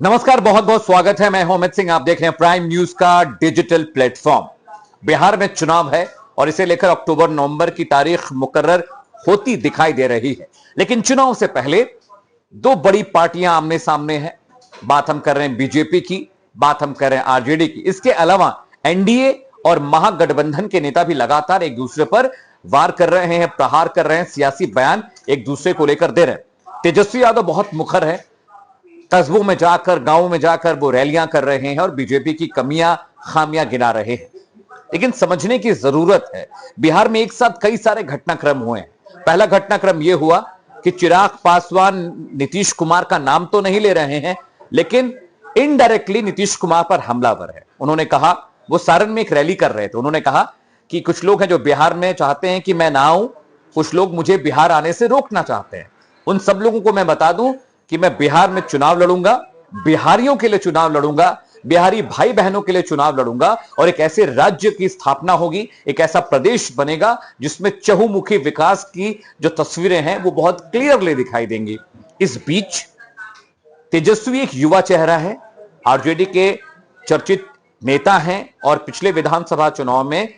नमस्कार, बहुत बहुत स्वागत है। मैं हूं अमित सिंह। आप देख रहे हैं प्राइम न्यूज का डिजिटल प्लेटफॉर्म। बिहार में चुनाव है और इसे लेकर अक्टूबर नवंबर की तारीख मुकर्रर होती दिखाई दे रही है। लेकिन चुनाव से पहले दो बड़ी पार्टियां आमने सामने हैं। बात हम कर रहे हैं बीजेपी की, बात हम कर रहे हैं आरजेडी की। इसके अलावा एनडीए और महागठबंधन के नेता भी लगातार एक दूसरे पर वार कर रहे हैं, प्रहार कर रहे हैं, सियासी बयान एक दूसरे को लेकर दे रहे हैं। तेजस्वी यादव बहुत मुखर है, कस्बों में जाकर, गांवों में जाकर वो रैलियां कर रहे हैं और बीजेपी की कमियां खामियां गिना रहे हैं। लेकिन समझने की जरूरत है, बिहार में एक साथ कई सारे घटनाक्रम हुए हैं। पहला घटनाक्रम यह हुआ कि चिराग पासवान नीतीश कुमार का नाम तो नहीं ले रहे हैं, लेकिन इनडायरेक्टली नीतीश कुमार पर हमलावर है। उन्होंने कहा, वो सारण में एक रैली कर रहे थे, उन्होंने कहा कि कुछ लोग हैं जो बिहार में चाहते हैं कि मैं ना आऊं, कुछ लोग मुझे बिहार आने से रोकना चाहते हैं। उन सब लोगों को मैं बता दूं कि मैं बिहार में चुनाव लड़ूंगा, बिहारियों के लिए चुनाव लड़ूंगा, बिहारी भाई बहनों के लिए चुनाव लड़ूंगा और एक ऐसे राज्य की स्थापना होगी, एक ऐसा प्रदेश बनेगा जिसमें चहुमुखी विकास की जो तस्वीरें हैं वो बहुत क्लियरली दिखाई देंगी। इस बीच तेजस्वी एक युवा चेहरा है, आरजेडी के चर्चित नेता हैं और पिछले विधानसभा चुनाव में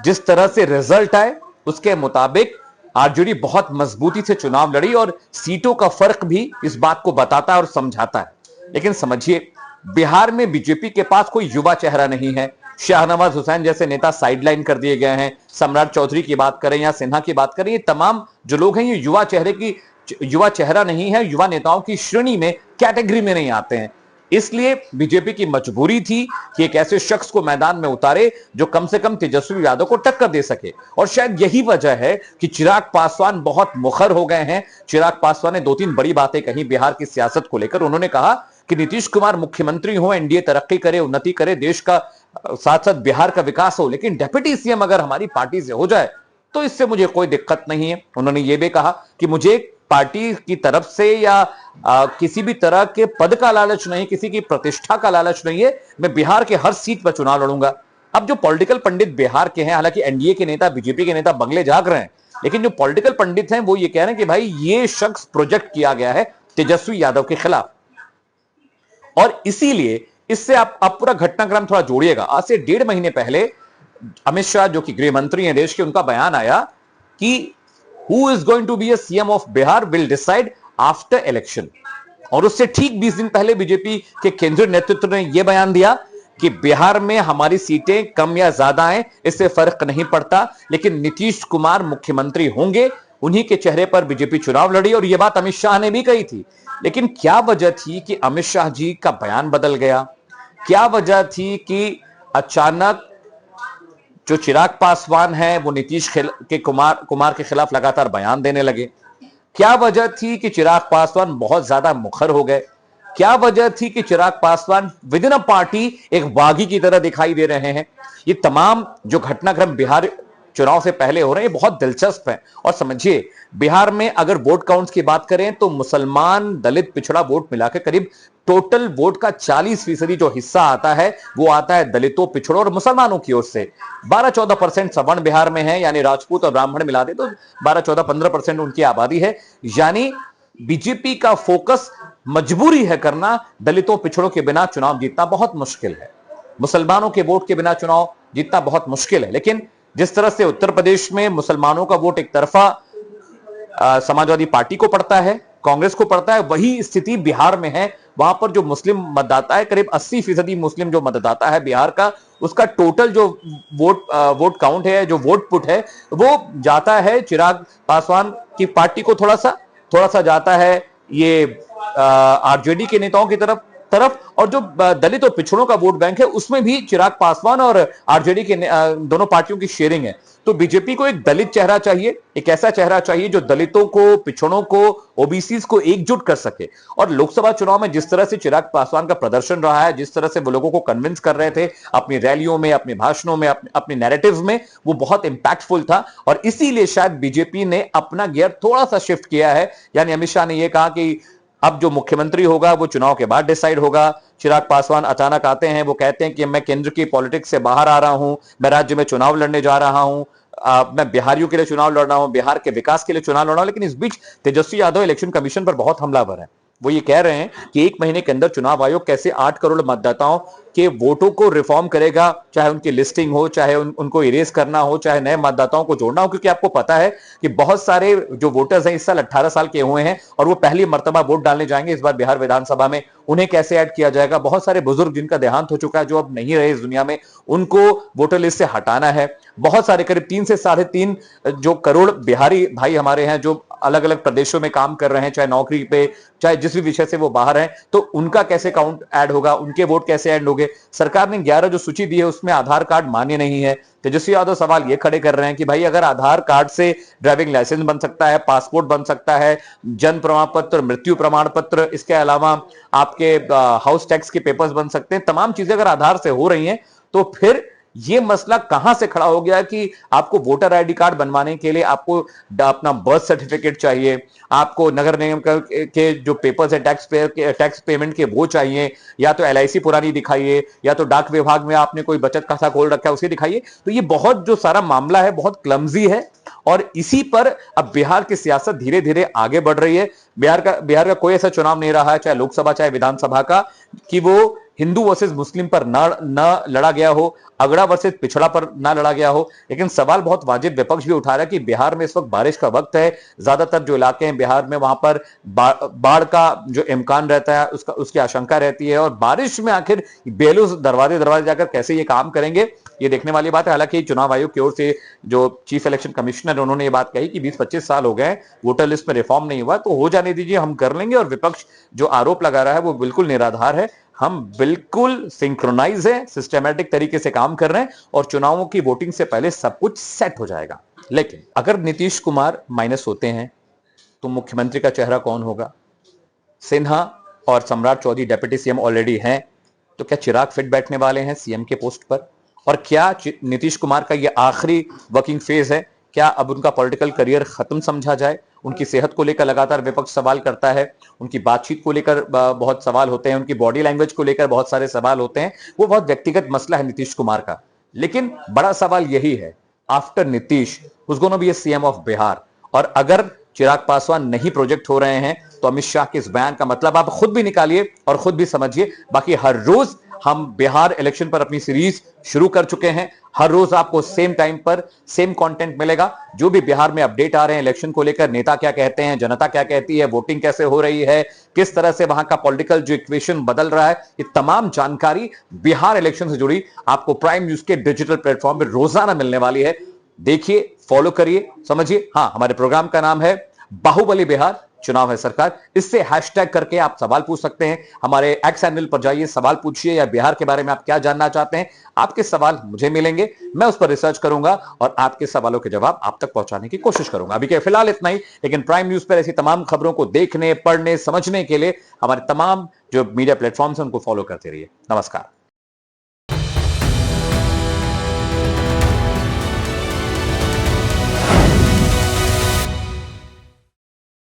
जिस तरह से रिजल्ट आए उसके मुताबिक आरजेडी बहुत मजबूती से चुनाव लड़ी और सीटों का फर्क भी इस बात को बताता है और समझाता है। लेकिन समझिए, बिहार में बीजेपी के पास कोई युवा चेहरा नहीं है। शाहनवाज हुसैन जैसे नेता साइडलाइन कर दिए गए हैं। सम्राट चौधरी की बात करें या सिन्हा की बात करें, ये तमाम जो लोग हैं ये युवा चेहरा नहीं है, युवा नेताओं की श्रेणी में, कैटेगरी में नहीं आते हैं। इसलिए बीजेपी की मजबूरी थी कि एक ऐसे शख्स को मैदान में उतारे जो कम से कम तेजस्वी यादव को टक्कर दे सके। और शायद यही वजह है कि चिराग पासवान बहुत मुखर हो गए हैं। चिराग पासवान ने दो तीन बड़ी बातें कही बिहार की सियासत को लेकर। उन्होंने कहा कि नीतीश कुमार मुख्यमंत्री हो, एनडीए तरक्की करे, उन्नति करे, देश का साथ साथ बिहार का विकास हो, लेकिन डेप्यूटी सीएम अगर हमारी पार्टी से हो जाए तो इससे मुझे कोई दिक्कत नहीं है। उन्होंने यह भी कहा कि मुझे पार्टी की तरफ से या किसी भी तरह के पद का लालच नहीं, किसी की प्रतिष्ठा का लालच नहीं है, मैं बिहार के हर सीट पर चुनाव लड़ूंगा। अब जो पॉलिटिकल पंडित बिहार के हैं, हालांकि एनडीए के नेता, बीजेपी के नेता बंगले झांक रहे हैं, लेकिन जो पॉलिटिकल पंडित हैं वो ये कह रहे हैं कि भाई ये शख्स प्रोजेक्ट किया गया है तेजस्वी यादव के खिलाफ। और इसीलिए इससे आप पूरा घटनाक्रम थोड़ा जोड़िएगा। आज से 1.5 महीने पहले अमित शाह जो कि गृह मंत्री हैं देश के, उनका बयान आया कि Who is going to be a CM of Bihar will decide after election। और उससे ठीक 20 दिन पहले बीजेपी के केंद्रीय नेतृत्व ने यह बयान दिया कि बिहार में हमारी सीटें कम या ज्यादा हैं, इससे फर्क नहीं पड़ता, लेकिन नीतीश कुमार मुख्यमंत्री होंगे, उन्हीं के चेहरे पर बीजेपी चुनाव लड़ी। और यह बात अमित शाह ने भी कही थी। लेकिन क्या वजह थी कि अमित शाह जी का बयान बदल गया? क्या वजह थी कि अचानक जो चिराग पासवान है वो नीतीश कुमार के खिलाफ लगातार बयान देने लगे? क्या वजह थी कि चिराग पासवान बहुत ज्यादा मुखर हो गए? क्या वजह थी कि Chirag Paswan within a party एक बागी की तरह दिखाई दे रहे हैं? ये तमाम जो घटनाक्रम बिहार चुनाव से पहले हो रहे हैं, ये बहुत दिलचस्प है। और समझिए, बिहार में अगर वोट काउंट्स की बात करें तो मुसलमान, दलित, पिछड़ा वोट मिलाकर करीब टोटल वोट का 40% जो हिस्सा आता है वो आता है दलितों, पिछड़ों और मुसलमानों की ओर से। 12-14% सवर्ण बिहार में है, यानी राजपूत और ब्राह्मण मिला दे तो 12-14-15% उनकी आबादी है। यानी बीजेपी का फोकस मजबूरी है करना, दलितों, पिछड़ों के बिना चुनाव जीतना बहुत मुश्किल है, मुसलमानों के वोट के बिना चुनाव जीतना बहुत मुश्किल है। लेकिन जिस तरह से उत्तर प्रदेश में मुसलमानों का वोट एक तरफा समाजवादी पार्टी को पड़ता है, कांग्रेस को पड़ता है, वही स्थिति बिहार में है। वहां पर जो मुस्लिम मतदाता है, करीब 80% मुस्लिम जो मतदाता है बिहार का, उसका टोटल जो वोट काउंट है, जो वोट पुट है, वो जाता है चिराग पासवान की पार्टी को, थोड़ा सा जाता है ये आरजेडी के नेताओं की तरफ और जो दलित और पिछड़ों का वोट बैंक है उसमें भी चिराग पासवान और आरजेडी के दोनों पार्टियों की शेयरिंग है। तो बीजेपी को एक दलित चेहरा चाहिए, एक ऐसा चेहरा चाहिए जो दलितों को, पिछड़ों को, ओबीसी को एकजुट कर सके। और लोकसभा चुनाव में जिस तरह से चिराग पासवान का प्रदर्शन रहा है, जिस तरह से वो लोगों को कन्विंस कर रहे थे अपनी रैलियों में, अपने भाषणों में, अपने नैरेटिव में, वो बहुत इंपैक्टफुल था। और इसीलिए शायद बीजेपी ने अपना गियर थोड़ा सा शिफ्ट किया है। यानी अमित शाह ने यह कहा कि अब जो मुख्यमंत्री होगा वो चुनाव के बाद डिसाइड होगा। चिराग पासवान अचानक आते हैं, वो कहते हैं कि मैं केंद्र की पॉलिटिक्स से बाहर आ रहा हूं, मैं राज्य में चुनाव लड़ने जा रहा हूं, मैं बिहारियों के लिए चुनाव लड़ रहा हूं, बिहार के विकास के लिए चुनाव लड़ रहा हूं। लेकिन इस बीच तेजस्वी यादव इलेक्शन कमीशन पर बहुत हमलावर है। वो ये कह रहे हैं कि 1 महीने के अंदर चुनाव आयोग कैसे 8 करोड़ मतदाताओं के वोटों को रिफॉर्म करेगा, चाहे उनकी लिस्टिंग हो, चाहे उनको इरेज करना हो, चाहे नए मतदाताओं को जोड़ना हो। क्योंकि आपको पता है कि बहुत सारे जो वोटर्स हैं इस साल 18 साल के हुए हैं और वो पहली मर्तबा वोट डालने जाएंगे इस बार बिहार विधानसभा में। उन्हें कैसे ऐड किया जाएगा? बहुत सारे बुजुर्ग जिनका देहांत हो चुका है, जो अब नहीं रहे इस दुनिया में, उनको वोटर लिस्ट से हटाना है। बहुत सारे करीब 3 से 3.5 जो करोड़ बिहारी भाई हमारे हैं जो अलग अलग प्रदेशों में काम कर रहे हैं, चाहे नौकरी पे, चाहे जिस भी विषय से वो बाहर हैं, तो उनका कैसे काउंट ऐड होगा, उनके वोट कैसे ऐड होंगे? सरकार ने 11 जो सूची दी है उसमें आधार कार्ड मान्य नहीं है। तेजस्वी यादव सवाल ये खड़े कर रहे हैं कि भाई अगर आधार कार्ड से ड्राइविंग लाइसेंस बन सकता है, पासपोर्ट बन सकता है, जन्म प्रमाण पत्र, मृत्यु प्रमाण पत्र, इसके अलावा आपके हाउस टैक्स के पेपर्स बन सकते हैं, तमाम चीजें अगर आधार से हो रही हैं, तो फिर ये मसला कहां से खड़ा हो गया कि आपको वोटर आईडी कार्ड बनवाने के लिए आपको अपना बर्थ सर्टिफिकेट चाहिए, आपको नगर निगम के जो पेपर्स है टैक्स पेमेंट के वो चाहिए, या तो एलआईसी पुरानी दिखाइए, या तो डाक विभाग में आपने कोई बचत खाता खोल रखा है उसे दिखाइए। तो ये बहुत जो सारा मामला है बहुत क्लमजी है और इसी पर अब बिहार की सियासत धीरे धीरे आगे बढ़ रही है। बिहार का कोई ऐसा चुनाव नहीं रहा है, चाहे लोकसभा चाहे विधानसभा का, कि वो हिंदू वर्सेस मुस्लिम पर न लड़ा गया हो, अगड़ा वर्सेस पिछड़ा पर ना लड़ा गया हो। लेकिन सवाल बहुत वाजिब विपक्ष भी उठा रहा है कि बिहार में इस वक्त बारिश का वक्त है, ज्यादातर जो इलाके हैं बिहार में वहां पर बाढ़ का जो इम्कान रहता है उसकी आशंका रहती है, और बारिश में आखिर बेलूस दरवाजे दरवाजे जाकर कैसे ये काम करेंगे, ये देखने वाली बात है। हालांकि चुनाव आयोग की ओर से जो चीफ इलेक्शन कमिश्नर उन्होंने ये बात कही कि 20-25 साल हो गए वोटर लिस्ट में रिफॉर्म नहीं हुआ, तो हो जाने दीजिए, हम कर लेंगे। और विपक्ष जो आरोप लगा रहा है वो बिल्कुल निराधार है। हम बिल्कुल सिंक्रोनाइज है, सिस्टमैटिक तरीके से काम कर रहे हैं और चुनावों की वोटिंग से पहले सब कुछ सेट हो जाएगा। लेकिन अगर नीतीश कुमार माइनस होते हैं तो मुख्यमंत्री का चेहरा कौन होगा? सिन्हा और सम्राट चौधरी डेप्यूटी सीएम ऑलरेडी हैं, तो क्या चिराग फिट बैठने वाले हैं सीएम के पोस्ट पर? और क्या नीतीश कुमार का यह आखिरी वर्किंग फेज है? क्या अब उनका पॉलिटिकल करियर खत्म समझा जाए? उनकी सेहत को लेकर लगातार विपक्ष सवाल करता है, उनकी बातचीत को लेकर बहुत सवाल होते हैं, उनकी बॉडी लैंग्वेज को लेकर बहुत सारे सवाल होते हैं। वो बहुत व्यक्तिगत मसला है नीतीश कुमार का। लेकिन बड़ा सवाल यही है, after Nitish whose gonna be CM of Bihar? और अगर चिराग पासवान नहीं प्रोजेक्ट हो रहे हैं तो अमित शाह के इस बयान का मतलब आप खुद भी निकालिए और खुद भी समझिए। बाकी हर रोज हम बिहार इलेक्शन पर अपनी सीरीज शुरू कर चुके हैं। हर रोज आपको सेम टाइम पर सेम कंटेंट मिलेगा। जो भी बिहार में अपडेट आ रहे हैं इलेक्शन को लेकर, नेता क्या कहते हैं, जनता क्या कहती है, वोटिंग कैसे हो रही है, किस तरह से वहां का पॉलिटिकल जो इक्वेशन बदल रहा है, ये तमाम जानकारी बिहार इलेक्शन से जुड़ी आपको प्राइम न्यूज के डिजिटल प्लेटफॉर्म पर रोजाना मिलने वाली है। देखिए, फॉलो करिए, समझिए। हाँ, हमारे प्रोग्राम का नाम है बाहुबली बिहार चुनाव है सरकार। इससे हैशटैग करके आप सवाल पूछ सकते हैं। हमारे एक्स हैंडल पर जाइए, सवाल पूछिए, या बिहार के बारे में आप क्या जानना चाहते हैं, आपके सवाल मुझे मिलेंगे, मैं उस पर रिसर्च करूंगा और आपके सवालों के जवाब आप तक पहुंचाने की कोशिश करूंगा। अभी के फिलहाल इतना ही, लेकिन प्राइम न्यूज पर ऐसी तमाम खबरों को देखने, पढ़ने, समझने के लिए हमारे तमाम जो मीडिया प्लेटफॉर्म्स हैं उनको फॉलो करते रहिए। नमस्कार।